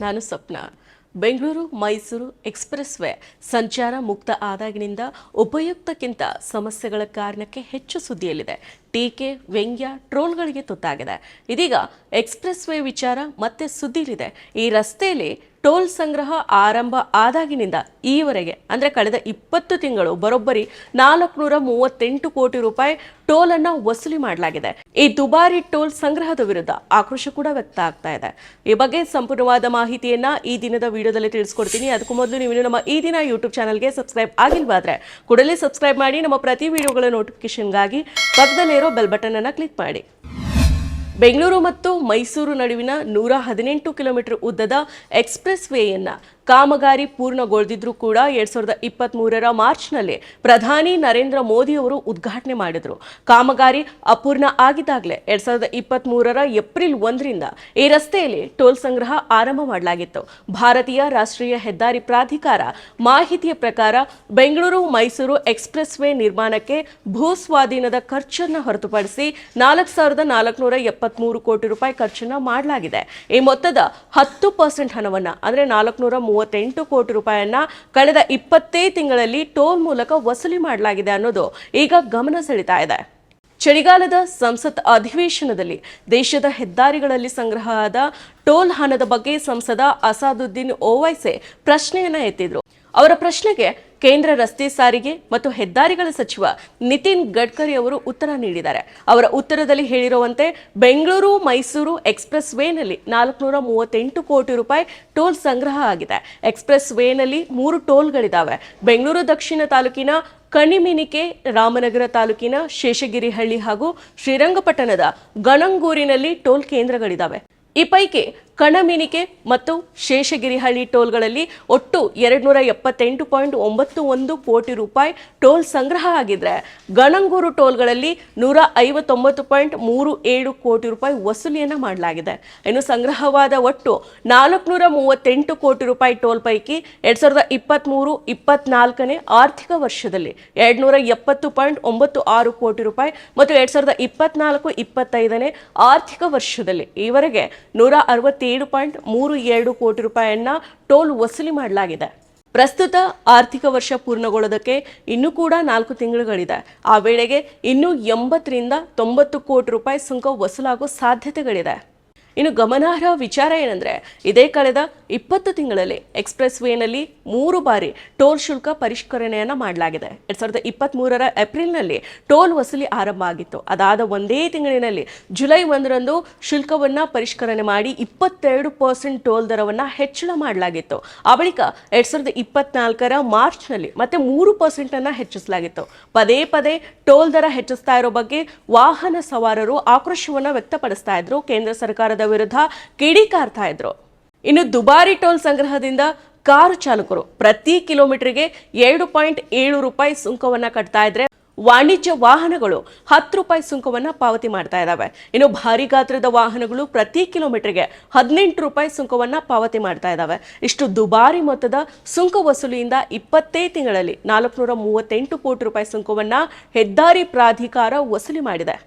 ನಾನು ಸ್ವಪ್ನ. Bengaluru Mysuru express way ಸಂಚಾರ ಮುಕ್ತ ಆದಾಗಿನಿಂದ ಉಪಯುಕ್ತಕ್ಕಿಂತ ಸಮಸ್ಯೆಗಳ ಕಾರಣಕ್ಕೆ ಹೆಚ್ಚು ಸುದ್ದಿಯಲ್ಲಿದೆ. ಟೀಕೆ, ವ್ಯಂಗ್ಯ, ಟ್ರೋಲ್ಗಳಿಗೆ ತುತ್ತಾಗಿದೆ. ಇದೀಗ ಎಕ್ಸ್‌ಪ್ರೆಸ್ ವೇ ವಿಚಾರ ಮತ್ತೆ ಸುದ್ದಿಯಲ್ಲಿದೆ. ಈ ರಸ್ತೆಯಲ್ಲಿ ಟೋಲ್ ಸಂಗ್ರಹ ಆರಂಭ ಆದಾಗಿನಿಂದ ಈವರೆಗೆ ಅಂದರೆ ಕಳೆದ 20 ತಿಂಗಳು ಬರೋಬ್ಬರಿ 438 ಕೋಟಿ ರೂಪಾಯಿ ಟೋಲ್ ಅನ್ನ ವಸೂಲಿ ಮಾಡಲಾಗಿದೆ. ಈ ದುಬಾರಿ ಟೋಲ್ ಸಂಗ್ರಹದ ವಿರುದ್ಧ ಆಕ್ರೋಶ ಕೂಡ ವ್ಯಕ್ತ ಆಗ್ತಾ ಇದೆ. ಈ ಬಗ್ಗೆ ಸಂಪೂರ್ಣವಾದ ಮಾಹಿತಿಯನ್ನ ಈ ದಿನದ ವಿಡಿಯೋದಲ್ಲಿ ತಿಳಿಸ್ಕೊಡ್ತೀನಿ. ಅದಕ್ಕೂ ಮೊದಲು ನೀವು ನಮ್ಮ ಈ ದಿನ ಯೂಟ್ಯೂಬ್ ಚಾನಲ್ಗೆ ಸಬ್ಸ್ಕ್ರೈಬ್ ಆಗಿಲ್ವಾದ್ರೆ ಕೂಡಲೇ ಸಬ್ಸ್ಕ್ರೈಬ್ ಮಾಡಿ. ನಮ್ಮ ಪ್ರತಿ ವಿಡಿಯೋಗಳ ನೋಟಿಫಿಕೇಶನ್ಗಾಗಿ ಪಕ್ಕದಲ್ಲಿರೋ ಬೆಲ್ ಬಟನ್ ಅನ್ನ ಕ್ಲಿಕ್ ಮಾಡಿ. ಬೆಂಗಳೂರು ಮತ್ತು ಮೈಸೂರು ನಡುವಿನ 118 ಕಿಲೋಮೀಟರ್ ಉದ್ದದ ಎಕ್ಸ್‌ಪ್ರೆಸ್ ವೇಯನ್ನ ಕಾಮಗಾರಿ ಪೂರ್ಣಗೊಳಿಸಿದ್ರೂ ಕೂಡ 2023ರ ಮಾರ್ಚ್ನಲ್ಲಿ ಪ್ರಧಾನಿ ನರೇಂದ್ರ ಮೋದಿ ಅವರು ಉದ್ಘಾಟನೆ ಮಾಡಿದ್ರು. ಕಾಮಗಾರಿ ಅಪೂರ್ಣ ಆಗಿದ್ದಾಗಲೇ 2023ರ ಏಪ್ರಿಲ್ 1ರಿಂದ ಈ ರಸ್ತೆಯಲ್ಲಿ ಟೋಲ್ ಸಂಗ್ರಹ ಆರಂಭ ಮಾಡಲಾಗಿತ್ತು. ಭಾರತೀಯ ರಾಷ್ಟ್ರೀಯ ಹೆದ್ದಾರಿ ಪ್ರಾಧಿಕಾರ ಮಾಹಿತಿಯ ಪ್ರಕಾರ ಬೆಂಗಳೂರು ಮೈಸೂರು ಎಕ್ಸ್‌ಪ್ರೆಸ್ ವೇ ನಿರ್ಮಾಣಕ್ಕೆ ಭೂ ಸ್ವಾಧೀನದ ಖರ್ಚನ್ನು ಹೊರತುಪಡಿಸಿ 4,473 ಕೋಟಿ ರೂಪಾಯಿ ಖರ್ಚನ್ನ ಮಾಡಲಾಗಿದೆ. ಈ ಮೊತ್ತದ 10% ಹಣವನ್ನ ಅಂದ್ರೆ 438 ಕೋಟಿ ರೂಪಾಯಿಯನ್ನ ಕಳೆದ 20 ತಿಂಗಳಲ್ಲಿ ಟೋಲ್ ಮೂಲಕ ವಸೂಲಿ ಮಾಡಲಾಗಿದೆ ಅನ್ನೋದು ಈಗ ಗಮನ ಸೆಳೀತಾ ಇದೆ. ಚಳಿಗಾಲದ ಸಂಸತ್ ಅಧಿವೇಶನದಲ್ಲಿ ದೇಶದ ಹೆದ್ದಾರಿಗಳಲ್ಲಿ ಸಂಗ್ರಹ ಆದ ಟೋಲ್ ಹಣದ ಬಗ್ಗೆ ಸಂಸದ ಅಸಾದುದ್ದೀನ್ ಓವೈಸಿ ಪ್ರಶ್ನೆಯನ್ನ ಎತ್ತಿದ್ರು. ಅವರ ಪ್ರಶ್ನೆಗೆ ಕೇಂದ್ರ ರಸ್ತೆ ಸಾರಿಗೆ ಮತ್ತು ಹೆದ್ದಾರಿಗಳ ಸಚಿವ ನಿತಿನ್ ಗಡ್ಕರಿ ಅವರು ಉತ್ತರ ನೀಡಿದ್ದಾರೆ. ಅವರ ಉತ್ತರದಲ್ಲಿ ಹೇಳಿರುವಂತೆ ಬೆಂಗಳೂರು ಮೈಸೂರು ಎಕ್ಸ್‌ಪ್ರೆಸ್ ವೇನಲ್ಲಿ 438 ಕೋಟಿ ರೂಪಾಯಿ ಟೋಲ್ ಸಂಗ್ರಹ ಆಗಿದೆ. ಎಕ್ಸ್‌ಪ್ರೆಸ್ ವೇನಲ್ಲಿ 3 ಟೋಲ್ಗಳಿದ್ದಾವೆ. ಬೆಂಗಳೂರು ದಕ್ಷಿಣ ತಾಲೂಕಿನ ಕಣಿಮಿನಿಕೆ, ರಾಮನಗರ ತಾಲೂಕಿನ ಶೇಷಗಿರಿಹಳ್ಳಿ ಹಾಗೂ ಶ್ರೀರಂಗಪಟ್ಟಣದ ಗಣಂಗೂರಿನಲ್ಲಿ ಟೋಲ್ ಕೇಂದ್ರಗಳಿದ್ದಾವೆ. ಈ ಪೈಕಿ ಕಣಮಿನಿಕೆ ಮತ್ತು ಶೇಷಗಿರಿಹಳ್ಳಿ ಟೋಲ್ಗಳಲ್ಲಿ ಒಟ್ಟು 278.91 ಕೋಟಿ ರೂಪಾಯಿ ಟೋಲ್ ಸಂಗ್ರಹ ಆಗಿದ್ರೆ ಗಣಂಗೂರು ಟೋಲ್ಗಳಲ್ಲಿ 159.37 ಕೋಟಿ ರೂಪಾಯಿ ವಸೂಲಿಯನ್ನ ಮಾಡಲಾಗಿದೆ. ಇನ್ನು ಸಂಗ್ರಹವಾದ ಒಟ್ಟು 438 ಕೋಟಿ ರೂಪಾಯಿ ಟೋಲ್ ಪೈಕಿ 2023-24ನೇ ಆರ್ಥಿಕ ವರ್ಷದಲ್ಲಿ 270.96 ಕೋಟಿ ರೂಪಾಯಿ ಮತ್ತು 2024-25ನೇ ಆರ್ಥಿಕ ವರ್ಷದಲ್ಲಿ ಈವರೆಗೆ 167.32 ಕೋಟಿ ರೂಪಾಯಿಯನ್ನ ಟೋಲ್ ವಸೂಲಿ ಮಾಡಲಾಗಿದೆ. ಪ್ರಸ್ತುತ ಆರ್ಥಿಕ ವರ್ಷ ಪೂರ್ಣಗೊಳ್ಳೋದಕ್ಕೆ ಇನ್ನೂ ಕೂಡ 4 ತಿಂಗಳುಗಳಿದೆ. ಆ ವೇಳೆಗೆ ಇನ್ನೂ 80ರಿಂದ 90 ಕೋಟಿ ರೂಪಾಯಿ ಸುಂಕ ವಸೂಲಾಗೋ ಸಾಧ್ಯತೆಗಳಿದೆ. ಇನ್ನು ಗಮನಾರ್ಹ ವಿಚಾರ ಏನಂದ್ರೆ ಇದೇ ಕಳೆದ 20 ತಿಂಗಳಲ್ಲಿ ಎಕ್ಸ್‌ಪ್ರೆಸ್ ವೇನಲ್ಲಿ 3 ಬಾರಿ ಟೋಲ್ ಶುಲ್ಕ ಪರಿಷ್ಕರಣೆಯನ್ನ ಮಾಡಲಾಗಿದೆ. 2023ರ ಏಪ್ರಿಲ್ನಲ್ಲಿ ಟೋಲ್ ವಸೂಲಿ ಆರಂಭ ಆಗಿತ್ತು. ಅದಾದ ಒಂದೇ ತಿಂಗಳಿನಲ್ಲಿ ಜುಲೈ 1ರಂದು ಶುಲ್ಕವನ್ನ ಪರಿಷ್ಕರಣೆ ಮಾಡಿ 22% ಟೋಲ್ ದರವನ್ನ ಹೆಚ್ಚಳ ಮಾಡಲಾಗಿತ್ತು. ಆ ಬಳಿಕ 2024ರ ಮಾರ್ಚ್ನಲ್ಲಿ ಮತ್ತೆ 3% ಅನ್ನ ಹೆಚ್ಚಿಸಲಾಗಿತ್ತು. ಪದೇ ಪದೇ ಟೋಲ್ ದರ ಹೆಚ್ಚಿಸ್ತಾ ಇರೋ ಬಗ್ಗೆ ವಾಹನ ಸವಾರರು ಆಕ್ರೋಶವನ್ನ ವ್ಯಕ್ತಪಡಿಸ್ತಾ ಇದ್ರು. ಕೇಂದ್ರ ಸರ್ಕಾರದ ವಿರುದ್ಧ ಕಿಡಿಕಾರ್ತಾ ಇದ್ರು. ಇನ್ನು ದುಬಾರಿ ಟೋಲ್ ಸಂಗ್ರಹದಿಂದ ಕಾರು ಚಾಲಕರು ಪ್ರತಿ ಕಿಲೋಮೀಟರ್ಗೆ 7.7 ರೂಪಾಯಿ ಸುಂಕವನ್ನ ಕಟ್ತಾ ಇದ್ರೆ ವಾಣಿಜ್ಯ ವಾಹನಗಳು 10 ರೂಪಾಯಿ ಸುಂಕವನ್ನ ಪಾವತಿ ಮಾಡ್ತಾ ಇದ್ದಾವೆ. ಇನ್ನು ಭಾರಿ ಗಾತ್ರದ ವಾಹನಗಳು ಪ್ರತಿ ಕಿಲೋಮೀಟರ್ಗೆ 18 ರೂಪಾಯಿ ಸುಂಕವನ್ನ ಪಾವತಿ ಮಾಡ್ತಾ ಇದ್ದಾವೆ. ಇಷ್ಟು ದುಬಾರಿ ಮೊತ್ತದ ಸುಂಕ ವಸೂಲಿಯಿಂದ 20 ತಿಂಗಳಲ್ಲಿ 438 ಕೋಟಿ ರೂಪಾಯಿ ಸುಂಕವನ್ನ ಹೆದ್ದಾರಿ ಪ್ರಾಧಿಕಾರ ವಸೂಲಿ ಮಾಡಿದೆ.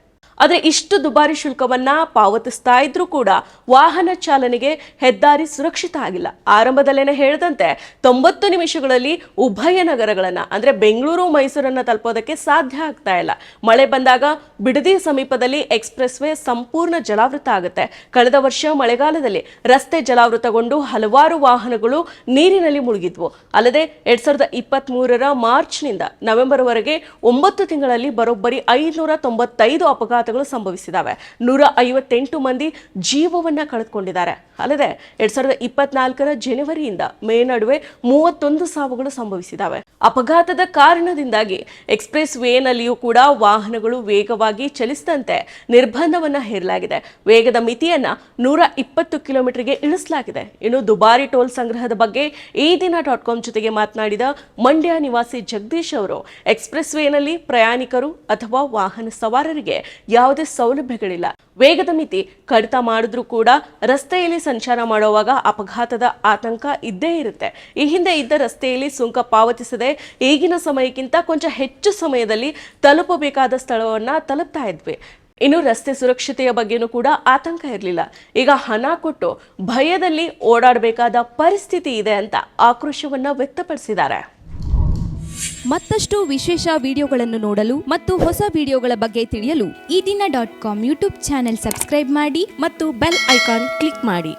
ಆದರೆ ಇಷ್ಟು ದುಬಾರಿ ಶುಲ್ಕವನ್ನ ಪಾವತಿಸ್ತಾ ಇದ್ರೂ ಕೂಡ ವಾಹನ ಚಾಲನೆಗೆ ಹೆದ್ದಾರಿ ಸುರಕ್ಷಿತ ಆಗಿಲ್ಲ. ಆರಂಭದಲ್ಲೇನೆ ಹೇಳಿದಂತೆ 90 ನಿಮಿಷಗಳಲ್ಲಿ ಉಭಯ ನಗರಗಳನ್ನ ಅಂದ್ರೆ ಬೆಂಗಳೂರು ಮೈಸೂರನ್ನ ತಲುಪೋದಕ್ಕೆ ಸಾಧ್ಯ ಆಗ್ತಾ ಇಲ್ಲ. ಮಳೆ ಬಂದಾಗ ಬಿಡದಿ ಸಮೀಪದಲ್ಲಿ ಎಕ್ಸ್‌ಪ್ರೆಸ್ ವೇ ಸಂಪೂರ್ಣ ಜಲಾವೃತ ಆಗುತ್ತೆ. ಕಳೆದ ವರ್ಷ ಮಳೆಗಾಲದಲ್ಲಿ ರಸ್ತೆ ಜಲಾವೃತಗೊಂಡು ಹಲವಾರು ವಾಹನಗಳು ನೀರಿನಲ್ಲಿ ಮುಳುಗಿದ್ವು. ಅಲ್ಲದೆ 2023ರ ಮಾರ್ಚ್ನಿಂದ ನವೆಂಬರ್ವರೆಗೆ 9 ತಿಂಗಳಲ್ಲಿ ಬರೋಬ್ಬರಿ 595 ಅಪಘಾತ ಸಂಭವಿಸಿದಾವೆ. 158 ಮಂದಿ ಜೀವವನ್ನ ಕಳೆದುಕೊಂಡಿದ್ದಾರೆ. ಅಲ್ಲದೆ 2024ರ ಜನವರಿಯಿಂದ ಮೇ ನಡುವೆ 31 ಸಾವುಗಳು ಸಂಭವಿಸಿದಾವೆ. ಅಪಘಾತದ ಕಾರಣದಿಂದಾಗಿ ಎಕ್ಸ್‌ಪ್ರೆಸ್ ವೇನಲ್ಲಿಯೂ ಕೂಡ ವಾಹನಗಳು ವೇಗವಾಗಿ ಚಲಿಸದಂತೆ ನಿರ್ಬಂಧವನ್ನ ಹೇರಲಾಗಿದೆ. ವೇಗದ ಮಿತಿಯನ್ನ 120 ಕಿಲೋಮೀಟರ್ಗೆ ಇಳಿಸಲಾಗಿದೆ. ಇನ್ನು ದುಬಾರಿ ಟೋಲ್ ಸಂಗ್ರಹದ ಬಗ್ಗೆ ಈ ದಿನ.com ಜೊತೆಗೆ ಮಾತನಾಡಿದ ಮಂಡ್ಯ ನಿವಾಸಿ ಜಗದೀಶ್ ಅವರು, ಎಕ್ಸ್‌ಪ್ರೆಸ್ ವೇನಲ್ಲಿ ಪ್ರಯಾಣಿಕರು ಅಥವಾ ವಾಹನ ಸವಾರರಿಗೆ ಯಾವುದೇ ಸೌಲಭ್ಯಗಳಿಲ್ಲ. ವೇಗದ ಮಿತಿ ಕಡಿತ ಮಾಡಿದ್ರೂ ಕೂಡ ರಸ್ತೆಯಲ್ಲಿ ಸಂಚಾರ ಮಾಡುವಾಗ ಅಪಘಾತದ ಆತಂಕ ಇದ್ದೇ ಇರುತ್ತೆ. ಈ ಹಿಂದೆ ಇದ್ದ ರಸ್ತೆಯಲ್ಲಿ ಸುಂಕ ಪಾವತಿಸದೆ ಈಗಿನ ಸಮಯಕ್ಕಿಂತ ಕೊಂಚ ಹೆಚ್ಚು ಸಮಯದಲ್ಲಿ ತಲುಪಬೇಕಾದ ಸ್ಥಳವನ್ನ ತಲುಪ್ತಾ ಇದ್ವಿ. ಇನ್ನು ರಸ್ತೆ ಸುರಕ್ಷತೆಯ ಬಗ್ಗೆನೂ ಕೂಡ ಆತಂಕ ಇರಲಿಲ್ಲ. ಈಗ ಹಣ ಕೊಟ್ಟು ಭಯದಲ್ಲಿ ಓಡಾಡಬೇಕಾದ ಪರಿಸ್ಥಿತಿ ಇದೆ ಅಂತ ಆಕ್ರೋಶವನ್ನ ವ್ಯಕ್ತಪಡಿಸಿದ್ದಾರೆ. ಮತ್ತಷ್ಟು ವಿಶೇಷ ವಿಡಿಯೋಗಳನ್ನು ನೋಡಲು ಮತ್ತು ಹೊಸ ವಿಡಿಯೋಗಳ ಬಗ್ಗೆ ತಿಳಿಯಲು ಈ ದಿನ .com ಯೂಟ್ಯೂಬ್ ಚಾನೆಲ್ ಸಬ್ಸ್ಕ್ರೈಬ್ ಮಾಡಿ ಮತ್ತು ಬೆಲ್ ಐಕಾನ್ ಕ್ಲಿಕ್ ಮಾಡಿ.